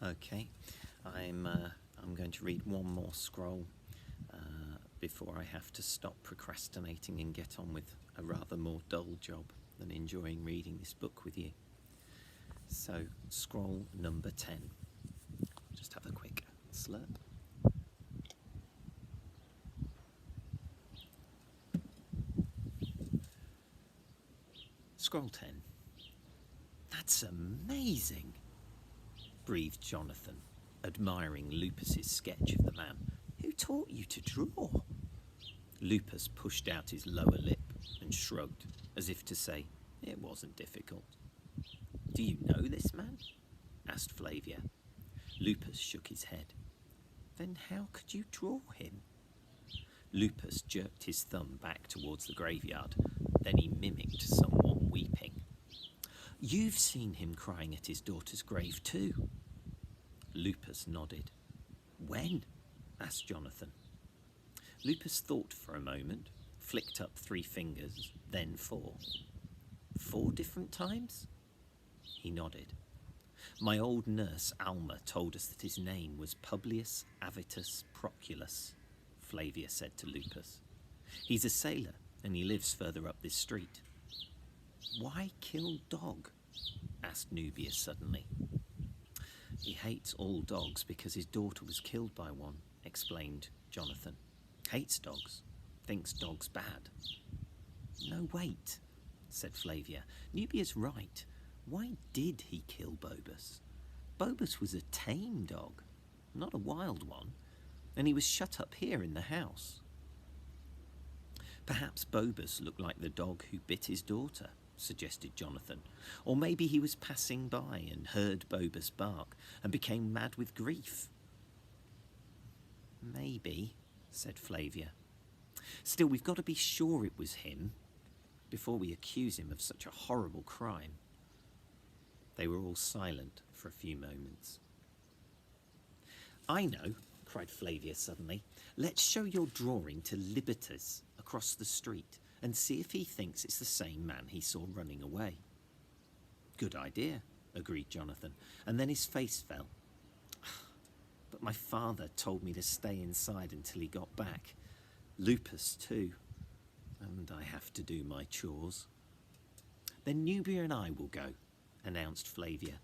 Okay, I'm going to read one more scroll before I have to stop procrastinating and get on with a rather more dull job than enjoying reading this book with you. So, scroll number 10. Just have a quick slurp. Scroll 10. That's amazing, breathed Jonathan, admiring Lupus's sketch of the man. Who taught you to draw? Lupus pushed out his lower lip and shrugged, as if to say, it wasn't difficult. Do you know this man? Asked Flavia. Lupus shook his head. Then how could you draw him? Lupus jerked his thumb back towards the graveyard. Then he mimicked someone weeping. You've seen him crying at his daughter's grave too. Lupus nodded. When? Asked Jonathan. Lupus thought for a moment, flicked up 3 fingers, then 4. 4 different times? He nodded. My old nurse Alma told us that his name was Publius Avitus Proculus, Flavia said to Lupus. He's a sailor and he lives further up this street. Why kill dog? Asked Nubia suddenly. He hates all dogs because his daughter was killed by one, explained Jonathan. Hates dogs. Thinks dogs bad. No, wait, said Flavia. Nubia's right. Why did he kill Bobus? Bobus was a tame dog, not a wild one, and he was shut up here in the house. Perhaps Bobus looked like the dog who bit his daughter, suggested Jonathan. Or maybe he was passing by and heard Bobus bark and became mad with grief. Maybe, said Flavia. Still, we've got to be sure it was him before we accuse him of such a horrible crime. They were all silent for a few moments. I know, cried Flavia suddenly. Let's show your drawing to Libertas across the street and see if he thinks it's the same man he saw running away. Good idea, agreed Jonathan, and then his face fell. But my father told me to stay inside until he got back. Lupus too. And I have to do my chores. Then Nubia and I will go, announced Flavia,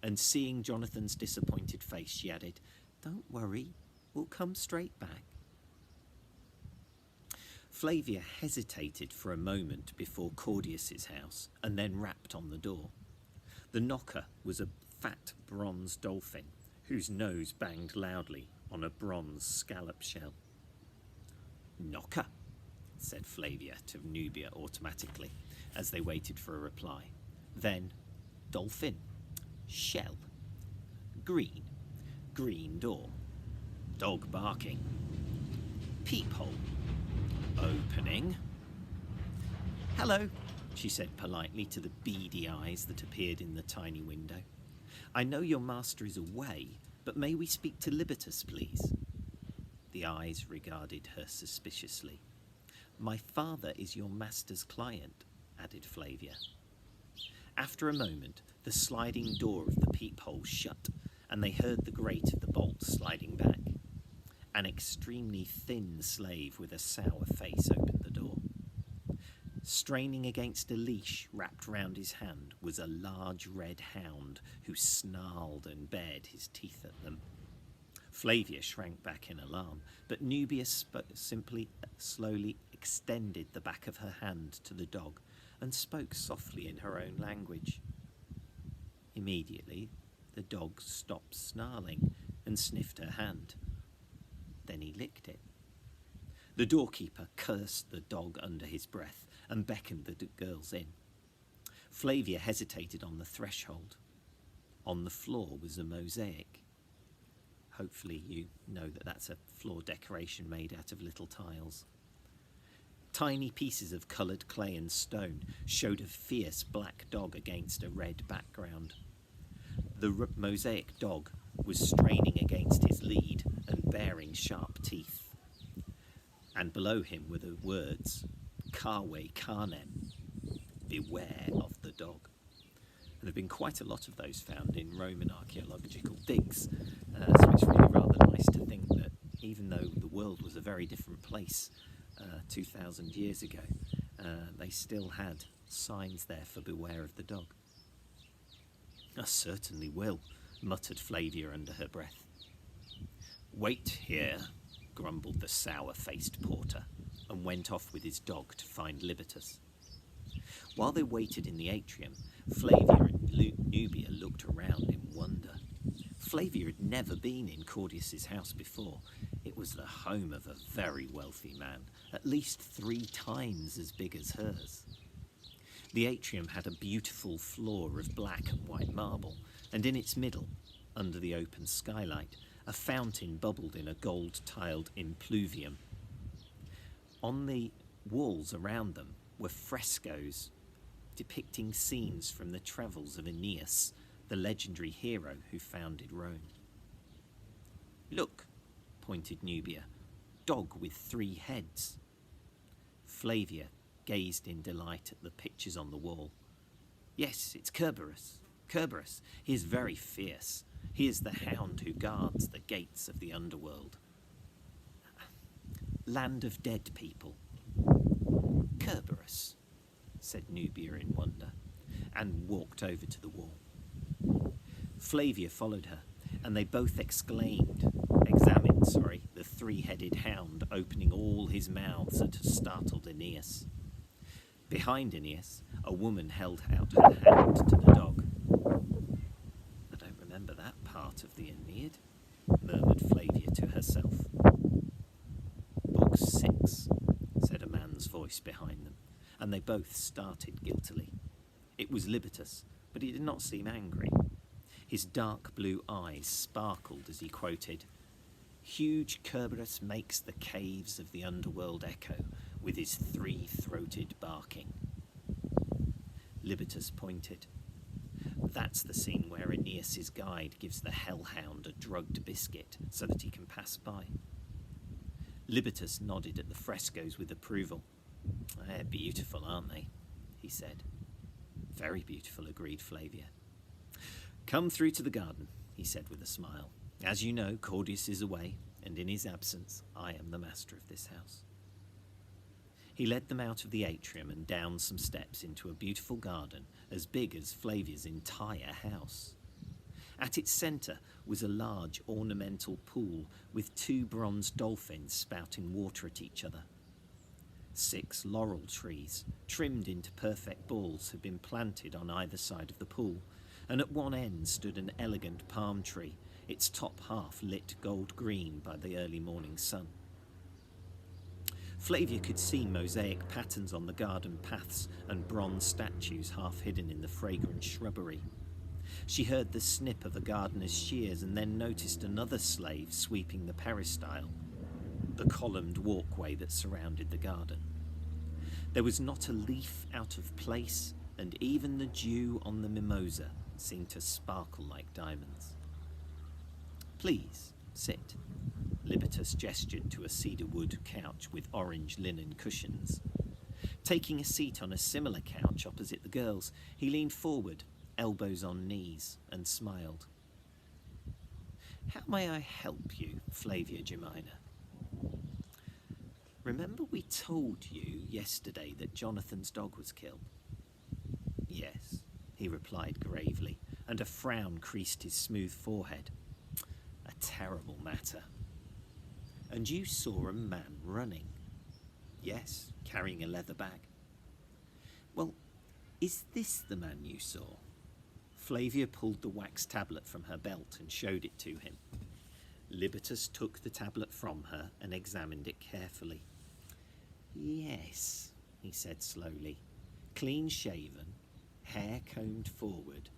and seeing Jonathan's disappointed face, she added, Don't worry, we'll come straight back. Flavia hesitated for a moment before Claudius's house and then rapped on the door. The knocker was a fat bronze dolphin whose nose banged loudly on a bronze scallop shell. Knocker, said Flavia to Nubia automatically as they waited for a reply. Then, dolphin, shell, green, green door, dog barking, peephole, opening. Hello, she said politely to the beady eyes that appeared in the tiny window. I know your master is away, but may we speak to Libertas, please? The eyes regarded her suspiciously. My father is your master's client, added Flavia. After a moment, the sliding door of the peephole shut, and they heard the grate of the bolt sliding back. An extremely thin slave with a sour face opened the door. Straining against a leash wrapped round his hand was a large red hound who snarled and bared his teeth at them. Flavia shrank back in alarm, but Nubia simply slowly extended the back of her hand to the dog and spoke softly in her own language. Immediately, the dog stopped snarling and sniffed her hand. Then he licked it. The doorkeeper cursed the dog under his breath and beckoned the girls in. Flavia hesitated on the threshold. On the floor was a mosaic. Hopefully you know that that's a floor decoration made out of little tiles. Tiny pieces of coloured clay and stone showed a fierce black dog against a red background. The mosaic dog was straining against his lead and baring sharp teeth. And below him were the words, Carve Carnem, beware of the dog. There have been quite a lot of those found in Roman archaeological digs, so it's really rather nice to think that even though the world was a very different place 2,000 years ago, they still had signs there for beware of the dog. I certainly will, muttered Flavia under her breath. Wait here, grumbled the sour-faced porter, and went off with his dog to find Libitus. While they waited in the atrium, Flavia and Nubia looked around in wonder. Flavia had never been in Claudius's house before. It was the home of a very wealthy man, at least 3 times as big as hers. The atrium had a beautiful floor of black and white marble, and in its middle, under the open skylight, a fountain bubbled in a gold-tiled impluvium. On the walls around them were frescoes depicting scenes from the travels of Aeneas, the legendary hero who founded Rome. Look, pointed Nubia, dog with 3 heads. Flavia gazed in delight at the pictures on the wall. Yes, it's Kerberos. Kerberos. He is very fierce. He is the hound who guards the gates of the underworld. Land of dead people. Kerberos, said Nubia in wonder, and walked over to the wall. Flavia followed her, and they both examined the 3-headed hound opening all his mouths at a startled Aeneas. Behind Aeneas, a woman held out her hand to the dog. I don't remember that part of the Aeneid, murmured Flavia to herself. Book 6, said a man's voice behind them, and they both started guiltily. It was Libitus, but he did not seem angry. His dark blue eyes sparkled as he quoted, "Huge Kerberos makes the caves of the underworld echo with his 3-throated barking." Libitus pointed. That's the scene where Aeneas's guide gives the hellhound a drugged biscuit so that he can pass by. Libitus nodded at the frescoes with approval. They're beautiful, aren't they? He said. Very beautiful, agreed Flavia. Come through to the garden, he said with a smile. As you know, Claudius is away, and in his absence, I am the master of this house. He led them out of the atrium and down some steps into a beautiful garden as big as Flavia's entire house. At its centre was a large ornamental pool with 2 bronze dolphins spouting water at each other. 6 laurel trees, trimmed into perfect balls, had been planted on either side of the pool, and at one end stood an elegant palm tree, its top half lit gold green by the early morning sun. Flavia could see mosaic patterns on the garden paths and bronze statues half hidden in the fragrant shrubbery. She heard the snip of a gardener's shears and then noticed another slave sweeping the peristyle, the columned walkway that surrounded the garden. There was not a leaf out of place, and even the dew on the mimosa seemed to sparkle like diamonds. Please, sit. Libitus gestured to a cedar wood couch with orange linen cushions. Taking a seat on a similar couch opposite the girls, he leaned forward, elbows on knees, and smiled. How may I help you, Flavia Jemina? Remember we told you yesterday that Jonathan's dog was killed? Yes, he replied gravely, and a frown creased his smooth forehead. A terrible matter. And you saw a man running? Yes, carrying a leather bag. Well, is this the man you saw? Flavia pulled the wax tablet from her belt and showed it to him. Libitus took the tablet from her and examined it carefully. Yes, he said slowly. Clean shaven, hair combed forward,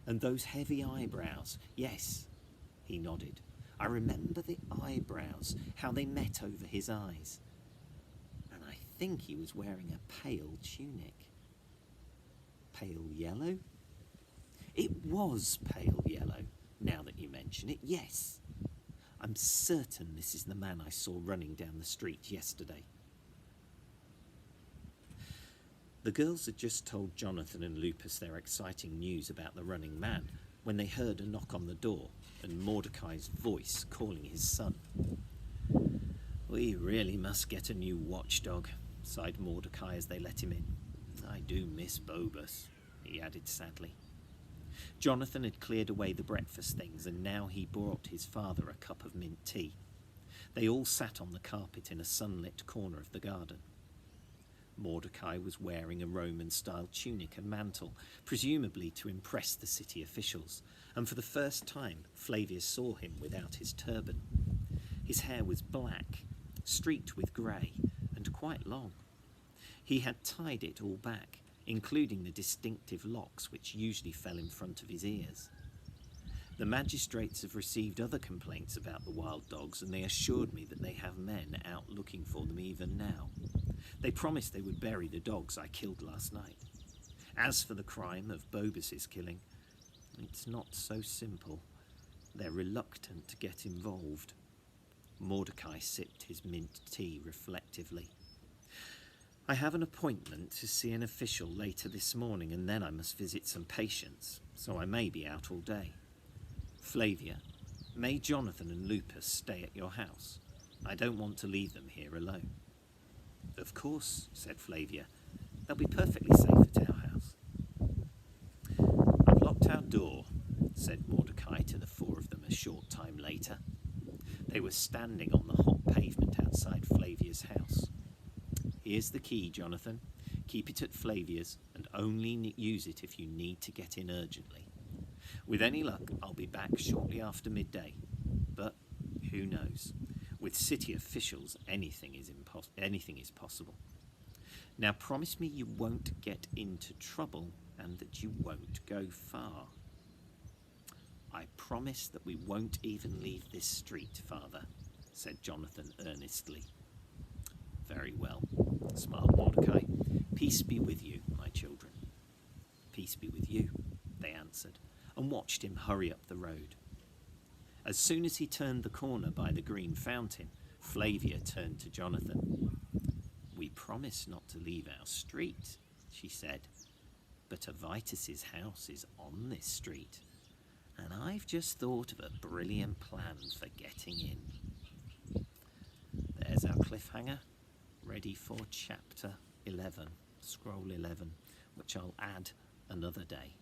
and those heavy eyebrows. Yes, he nodded. I remember the eyebrows, how they met over his eyes. And I think he was wearing a pale tunic. Pale yellow? It was pale yellow, now that you mention it, yes. I'm certain this is the man I saw running down the street yesterday. The girls had just told Jonathan and Lupus their exciting news about the running man when they heard a knock on the door and Mordecai's voice calling his son. "We really must get a new watchdog," sighed Mordecai as they let him in. "I do miss Bobus," he added sadly. Jonathan had cleared away the breakfast things, and now he brought his father a cup of mint tea. They all sat on the carpet in a sunlit corner of the garden. Mordecai was wearing a Roman-style tunic and mantle, presumably to impress the city officials, and for the first time Flavia saw him without his turban. His hair was black, streaked with grey, and quite long. He had tied it all back, including the distinctive locks which usually fell in front of his ears. The magistrates have received other complaints about the wild dogs, and they assured me that they have men out looking for them even now. They promised they would bury the dogs I killed last night. As for the crime of Bobus's killing, it's not so simple. They're reluctant to get involved. Mordecai sipped his mint tea reflectively. "I have an appointment to see an official later this morning, and then I must visit some patients, so I may be out all day. Flavia, may Jonathan and Lupus stay at your house? I don't want to leave them here alone." "Of course," said Flavia. "They'll be perfectly safe at our house." "I've locked our door," said Mordecai to the four of them a short time later. They were standing on the hot pavement outside Flavia's house. "Here's the key, Jonathan. Keep it at Flavia's and only use it if you need to get in urgently. With any luck, I'll be back shortly after midday. But who knows? With city officials, anything is possible. Now promise me you won't get into trouble and that you won't go far." "I promise that we won't even leave this street, Father," said Jonathan earnestly. "Very well," smiled Mordecai. "Peace be with you, my children." "Peace be with you," they answered, and watched him hurry up the road. As soon as he turned the corner by the green fountain, Flavia turned to Jonathan. "We promised not to leave our street," she said, "but Avitus's house is on this street, and I've just thought of a brilliant plan for getting in." There's our cliffhanger, ready for chapter 11, scroll 11, which I'll add another day.